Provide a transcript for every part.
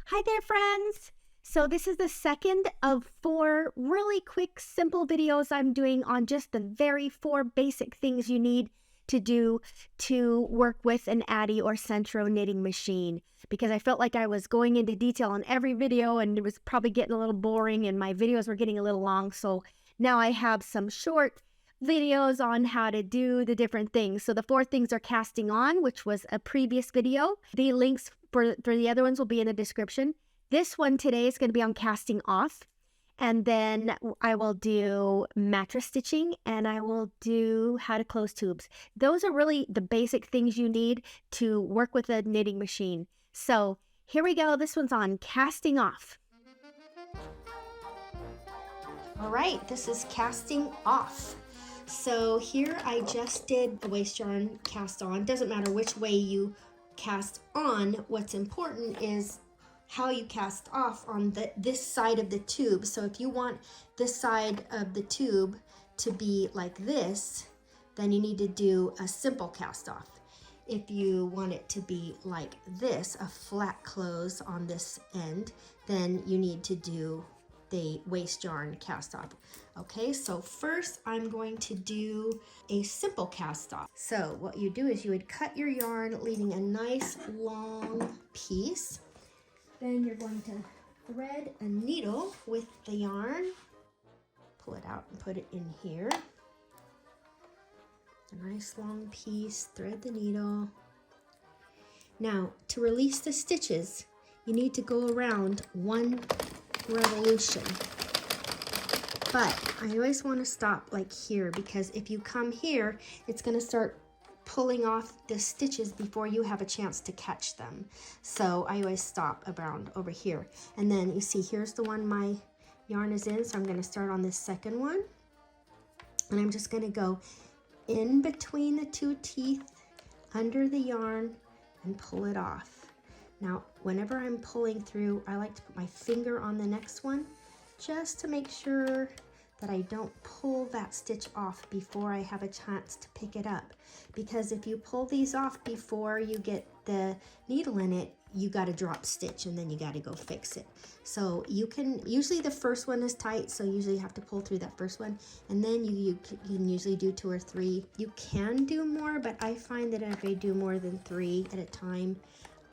Hi there, friends. So this is the second of 4 really quick, simple videos I'm doing on just the very 4 basic things you need to do to work with an Addi or Centro knitting machine, because I felt like I was going into detail on every video and it was probably getting a little boring and my videos were getting a little long. So now I have some short videos on how to do the different things. So the 4 things are casting on, which was a previous video. The links for the other ones will be in the description. This one today is going to be on casting off. And then I will do mattress stitching and I will do how to close tubes. Those are really the basic things you need to work with a knitting machine. So here we go. This one's on casting off. All right, this is casting off. So here I just did a waist yarn cast on. Doesn't matter which way you cast on. What's important is how you cast off on this side of the tube. So if you want this side of the tube to be like this, then you need to do a simple cast off. If you want it to be like this, a flat close on this end, then you need to do the waist yarn cast off. Okay, so first I'm going to do a simple cast off. So what you do is you would cut your yarn, leaving a nice long piece. Then you're going to thread a needle with the yarn, pull it out and put it in here. A nice long piece, thread the needle. Now to release the stitches, you need to go around 1 revolution. But I always want to stop like here, because if you come here, it's going to start pulling off the stitches before you have a chance to catch them. So I always stop around over here. And then you see, here's the one my yarn is in. So I'm going to start on this second one. And I'm just going to go in between the 2 teeth, under the yarn, and pull it off. Now, whenever I'm pulling through, I like to put my finger on the next one, just to make sure that I don't pull that stitch off before I have a chance to pick it up. Because if you pull these off before you get the needle in it, you got to drop stitch and then you got to go fix it. So you can, usually the first one is tight, so usually you have to pull through that first one, and then you can usually do 2 or 3. You can do more, but I find that if I do more than 3 at a time,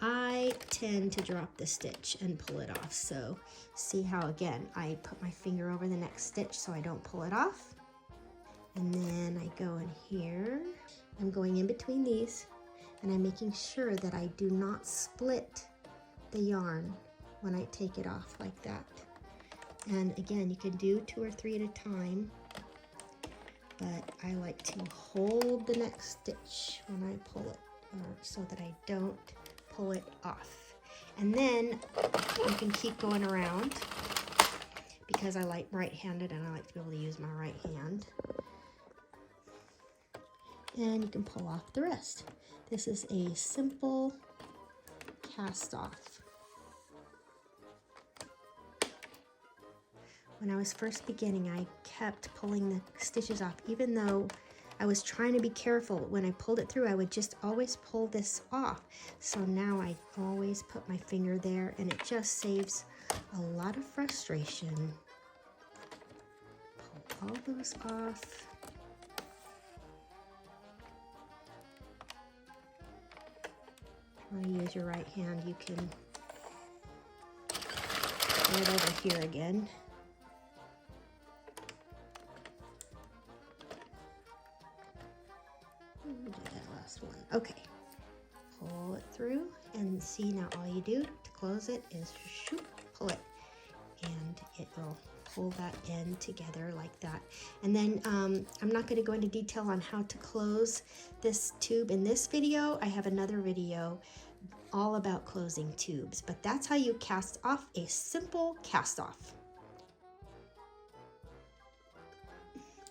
I tend to drop the stitch and pull it off. So see how, again, I put my finger over the next stitch so I don't pull it off. And then I go in here. I'm going in between these, and I'm making sure that I do not split the yarn when I take it off like that. And again, you can do 2 or 3 at a time, but I like to hold the next stitch when I pull it, so that I don't pull it off. And then you can keep going around, because I like right-handed and I like to be able to use my right hand. And you can pull off the rest. This is a simple cast off. When I was first beginning, I kept pulling the stitches off, even though I was trying to be careful. When I pulled it through, I would just always pull this off. So now I always put my finger there, and it just saves a lot of frustration. Pull all those off. If you want to use your right hand, you can do it over here again. Do that last one. Okay, pull it through, and see, now all you do to close it is shoot, pull it, and it will pull that end together like that. And then I'm not going to go into detail on how to close this tube in this video. I have another video all about closing tubes, but that's how you cast off a simple cast off.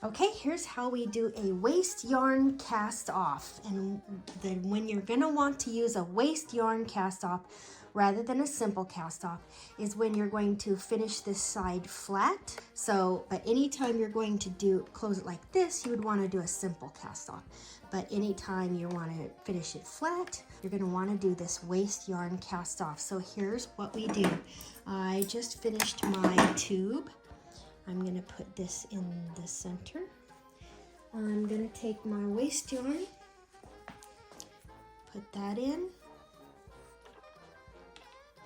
Okay, here's how we do a waist yarn cast off. And then when you're gonna want to use a waist yarn cast off, rather than a simple cast off is when you're going to finish this side flat. So, but anytime you're going to close it like this, you would want to do a simple cast off. But anytime you want to finish it flat, you're going to want to do this waste yarn cast off. So here's what we do. I just finished my tube. I'm going to put this in the center. I'm going to take my waste yarn, put that in.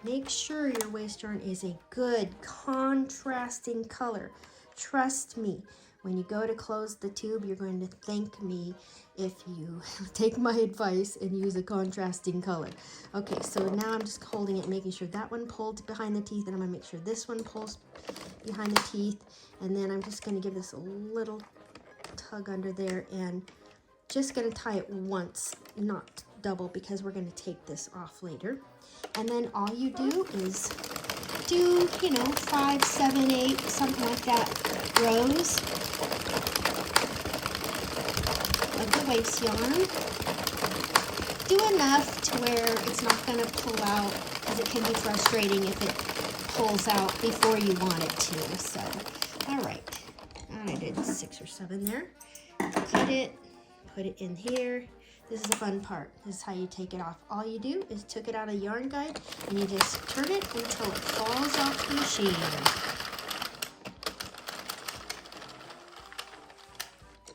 Make sure your waste yarn is a good contrasting color. Trust me, when you go to close the tube, you're going to thank me if you take my advice and use a contrasting color. Okay, so now I'm just holding it, making sure that one pulled behind the teeth, and I'm going to make sure this one pulls behind the teeth, and then I'm just going to give this a little tug under there, and just going to tie it once, not double, because we're going to take this off later. And then all you do is do, 5, 7, 8, something like that, rows of the waste yarn. Do enough to where it's not going to pull out, because it can be frustrating if it pulls out before you want it to. So, all right, I did 6 or 7 there. Cut it, put it in here. This is the fun part. This is how you take it off. All you do is took it out of Yarn Guide, and you just turn it until it falls off the machine.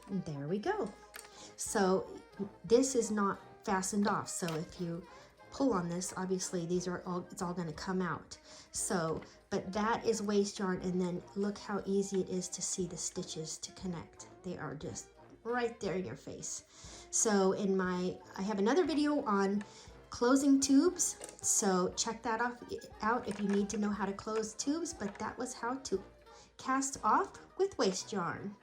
And there we go. So this is not fastened off. So if you pull on this, obviously it's all going to come out. So, but that is waste yarn, and then look how easy it is to see the stitches to connect. They are just right there in your face. So I have another video on closing tubes, so check that out if you need to know how to close tubes, but that was how to cast off with waste yarn.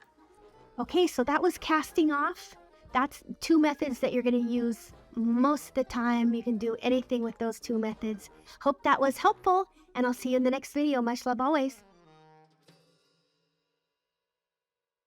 Okay, so that was casting off. That's 2 methods that you're going to use most of the time. You can do anything with those 2 methods. Hope that was helpful, and I'll see you in the next video. Much love always.